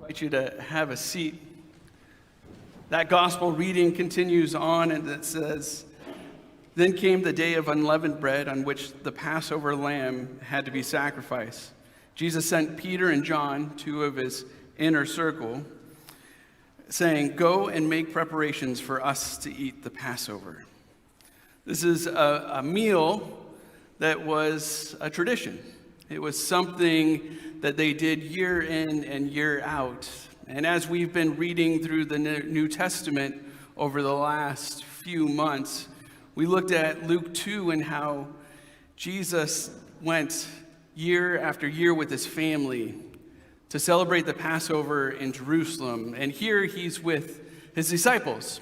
invite you to have a seat. That gospel reading continues on, and it says, "Then came the day of unleavened bread on which the Passover lamb had to be sacrificed. Jesus sent Peter and John, two of his inner circle, saying, 'Go and make preparations for us to eat the Passover.'" This is a meal that was a tradition. It was something that they did year in and year out. And as we've been reading through the New Testament over the last few months, we looked at Luke 2 and how Jesus went year after year with his family to celebrate the Passover in Jerusalem. And here he's with his disciples,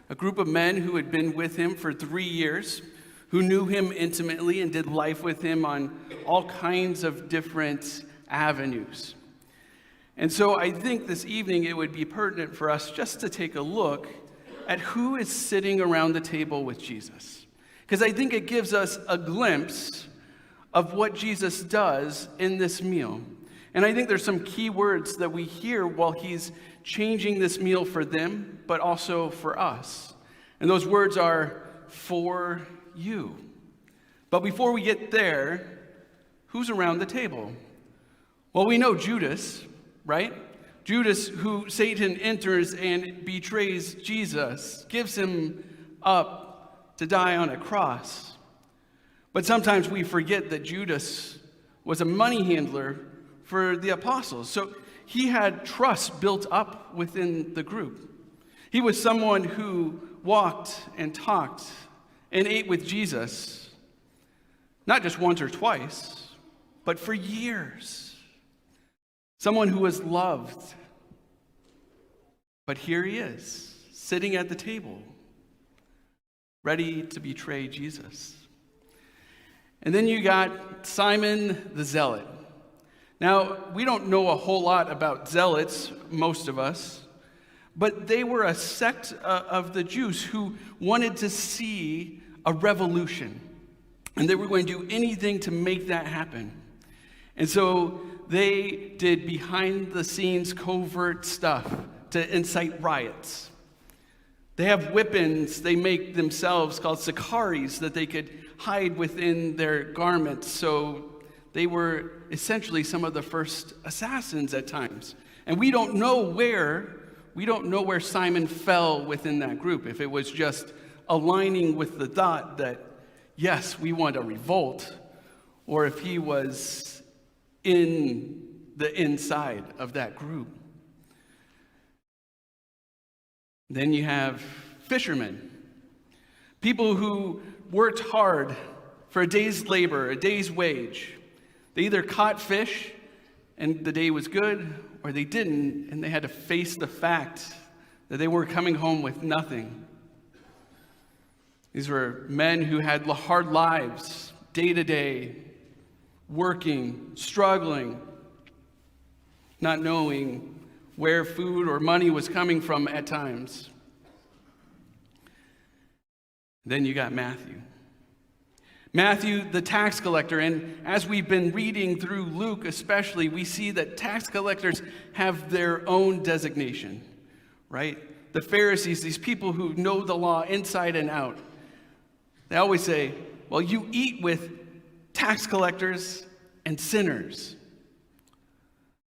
a group of men who had been with him for 3 years, who knew him intimately and did life with him on all kinds of different avenues. And so I think this evening it would be pertinent for us just to take a look at who is sitting around the table with Jesus. Because I think it gives us a glimpse of what Jesus does in this meal. And I think there's some key words that we hear while he's changing this meal for them, but also for us. And those words are, "for you." But before we get there, who's around the table? Well, we know Judas, right? Judas, who Satan enters and betrays Jesus, gives him up to die on a cross. But sometimes we forget that Judas was a money handler for the apostles. So he had trust built up within the group. He was someone who walked and talked and ate with Jesus, not just once or twice, but for years. Someone who was loved. But here he is, sitting at the table, ready to betray Jesus. And then you got Simon the Zealot. Now, we don't know a whole lot about zealots, most of us, but they were a sect of the Jews who wanted to see a revolution. And they were going to do anything to make that happen. And so they did behind-the-scenes covert stuff to incite riots. They have weapons they make themselves called sicaries that they could hide within their garments. So they were essentially some of the first assassins at times. And we don't know where Simon fell within that group. If it was just aligning with the thought that, yes, we want a revolt, or if he was in the inside of that group. Then you have fishermen, people who worked hard for a day's labor, a day's wage. They either caught fish and the day was good, or they didn't, and they had to face the fact that they were coming home with nothing. These were men who had hard lives, day to day, working, struggling, not knowing where food or money was coming from at times. Then you got Matthew. Matthew, the tax collector, and as we've been reading through Luke especially, we see that tax collectors have their own designation, right? The Pharisees, these people who know the law inside and out, they always say, well, you eat with tax collectors and sinners.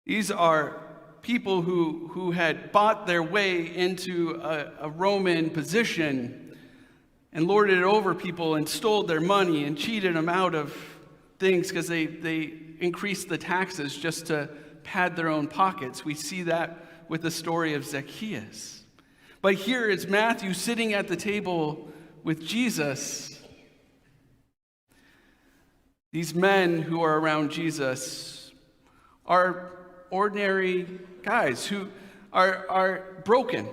These are people who had bought their way into a Roman position and lorded it over people and stole their money and cheated them out of things because they increased the taxes just to pad their own pockets. We see that with the story of Zacchaeus. But here is Matthew sitting at the table with Jesus. These men who are around Jesus are ordinary guys who are broken.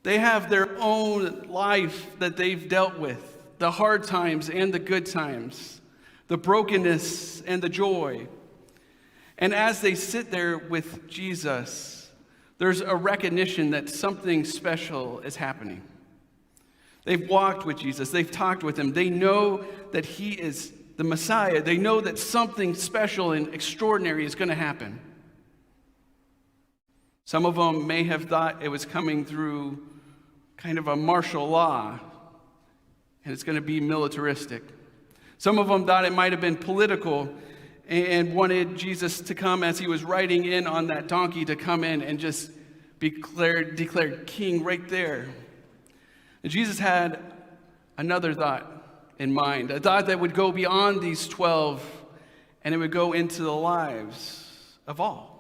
They have their own life that they've dealt with, the hard times and the good times, the brokenness and the joy. And as they sit there with Jesus, there's a recognition that something special is happening. They've walked with Jesus. They've talked with him. They know that he is the Messiah. They know that something special and extraordinary is going to happen. Some of them may have thought it was coming through kind of a martial law, and it's going to be militaristic. Some of them thought it might have been political and wanted Jesus to come as he was riding in on that donkey to come in and just declared king right there. And Jesus had another thought in mind, a thought that would go beyond these 12, and it would go into the lives of all.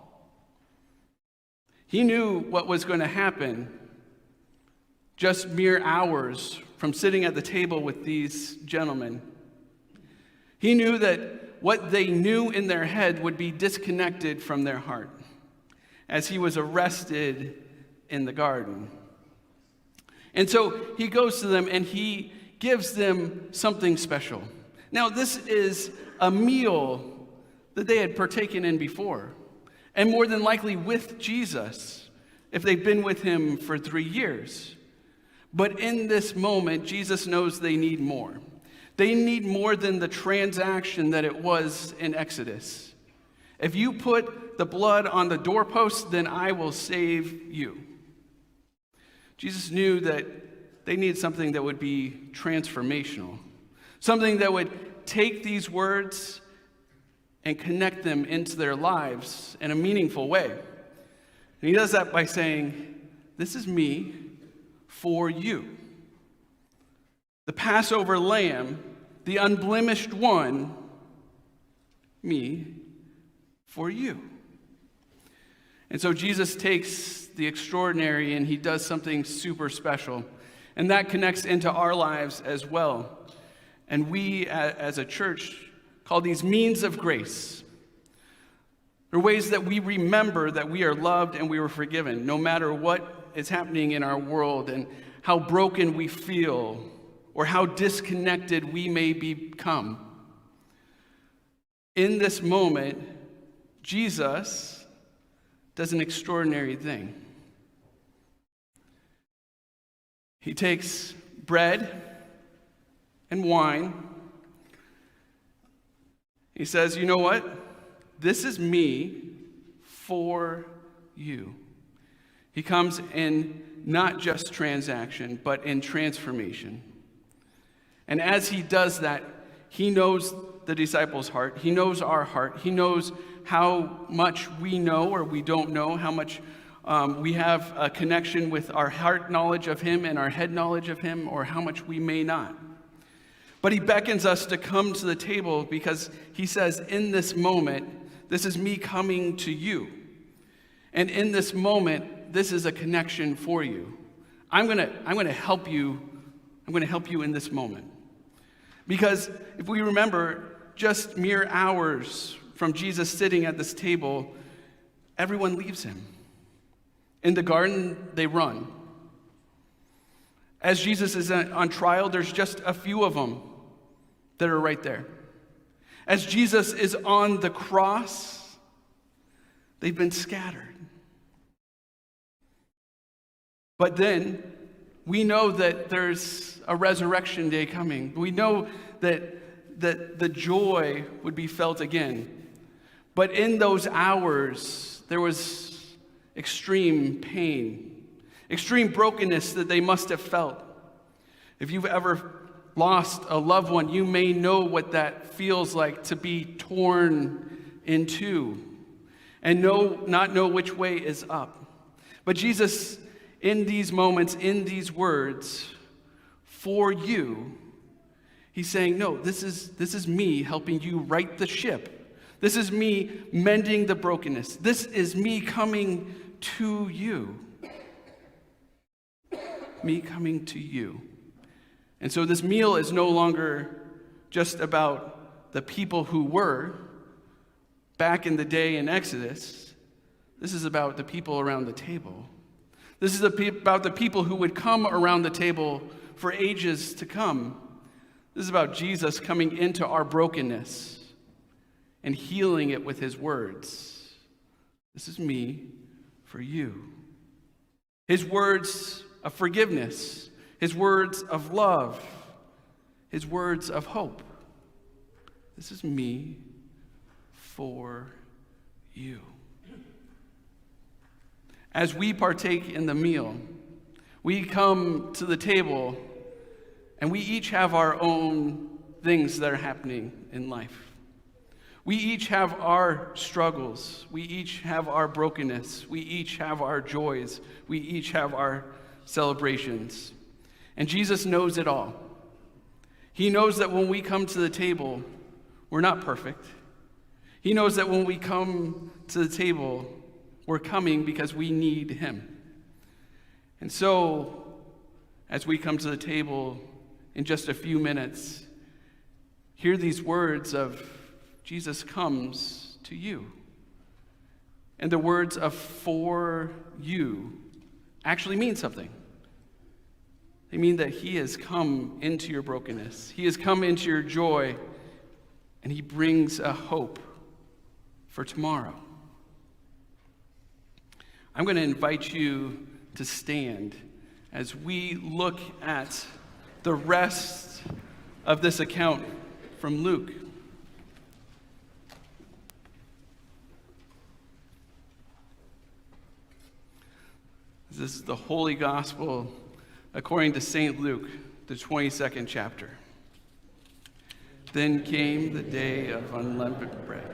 He knew what was going to happen just mere hours from sitting at the table with these gentlemen. He knew that what they knew in their head would be disconnected from their heart as he was arrested in the garden. And so he goes to them and he gives them something special. Now, this is a meal that they had partaken in before, and more than likely with Jesus, if they've been with him for 3 years. But in this moment, Jesus knows they need more. They need more than the transaction that it was in Exodus. If you put the blood on the doorpost, then I will save you. Jesus knew that they needed something that would be transformational, something that would take these words and connect them into their lives in a meaningful way. And he does that by saying, "This is me for you." The Passover lamb, the unblemished one, me for you. And so Jesus takes the extraordinary and he does something super special. And that connects into our lives as well. And we as a church call these means of grace. They're ways that we remember that we are loved and we were forgiven, no matter what is happening in our world and how broken we feel or how disconnected we may become. In this moment, Jesus does an extraordinary thing. He takes bread and wine. He says, "You know what? This is me for you." He comes in not just transaction, but in transformation. And as he does that, he knows the disciples' heart. He knows our heart. He knows how much we know or we don't know, how much we have a connection with our heart knowledge of him and our head knowledge of him, or how much we may not. But he beckons us to come to the table because he says, in this moment, this is me coming to you. And in this moment, this is a connection for you. I'm going to help you. I'm going to help you in this moment. Because if we remember, just mere hours from Jesus sitting at this table, everyone leaves him. In the garden, they run. As Jesus is on trial, there's just a few of them that are right there. As Jesus is on the cross, they've been scattered. But then we know that there's a resurrection day coming. We know that the joy would be felt again. But in those hours, there was extreme pain, extreme brokenness that they must have felt. If you've ever lost a loved one, you may know what that feels like, to be torn in two and not know which way is up. But Jesus, in these moments, in these words, for you, he's saying, no, this is me helping you right the ship. This is me mending the brokenness. This is me coming to you. Me coming to you. And so this meal is no longer just about the people who were back in the day in Exodus. This is about the people around the table. This is about the people who would come around the table for ages to come. This is about Jesus coming into our brokenness and healing it with his words. This is me for you. His words of forgiveness, his words of love, his words of hope. This is me for you. As we partake in the meal, we come to the table and we each have our own things that are happening in life. We each have our struggles. We each have our brokenness. We each have our joys. We each have our celebrations. And Jesus knows it all. He knows that when we come to the table, we're not perfect. He knows that when we come to the table, we're coming because we need him. And so, as we come to the table in just a few minutes, hear these words of Jesus comes to you. And the words of for you actually mean something. They mean that he has come into your brokenness. He has come into your joy, and he brings a hope for tomorrow. I'm going to invite you to stand as we look at the rest of this account from Luke. This is the Holy Gospel according to St. Luke, the 22nd chapter. Then came the day of unleavened bread.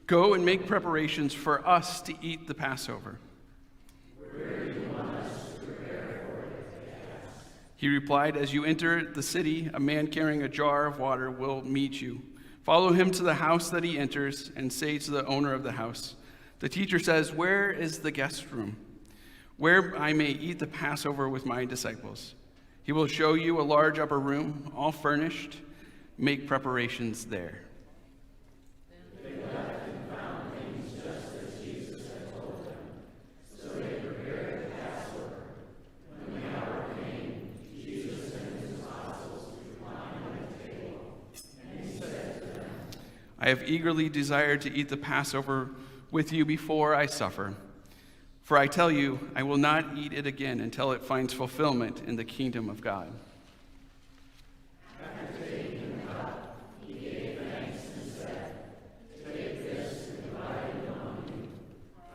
Go and make preparations for us to eat the Passover. Where do you want us to prepare for it? They asked. He replied, as you enter the city, a man carrying a jar of water will meet you. Follow him to the house that he enters and say to the owner of the house, the teacher says, where is the guest room, where I may eat the Passover with my disciples? He will show you a large upper room, all furnished. Make preparations there. I have eagerly desired to eat the Passover with you before I suffer. For I tell you, I will not eat it again until it finds fulfillment in the kingdom of God. After taking the cup, he gave thanks and said, take this and divide it among you.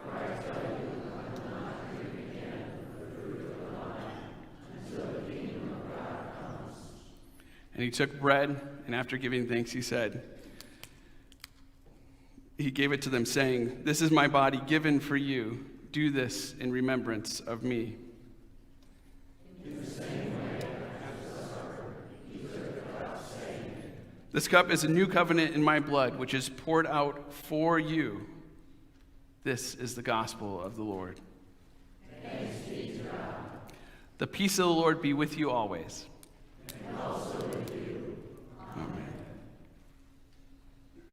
For I tell you, I will not drink again of the fruit of the vine until the kingdom of God comes. And he took bread, and after giving thanks, he gave it to them, saying, this is my body given for you. Do this in remembrance of me. In the same way, after the supper, he took the cup, saying, this cup is a new covenant in my blood, which is poured out for you. This is the gospel of the Lord. Thanks be to God. The peace of the Lord be with you always.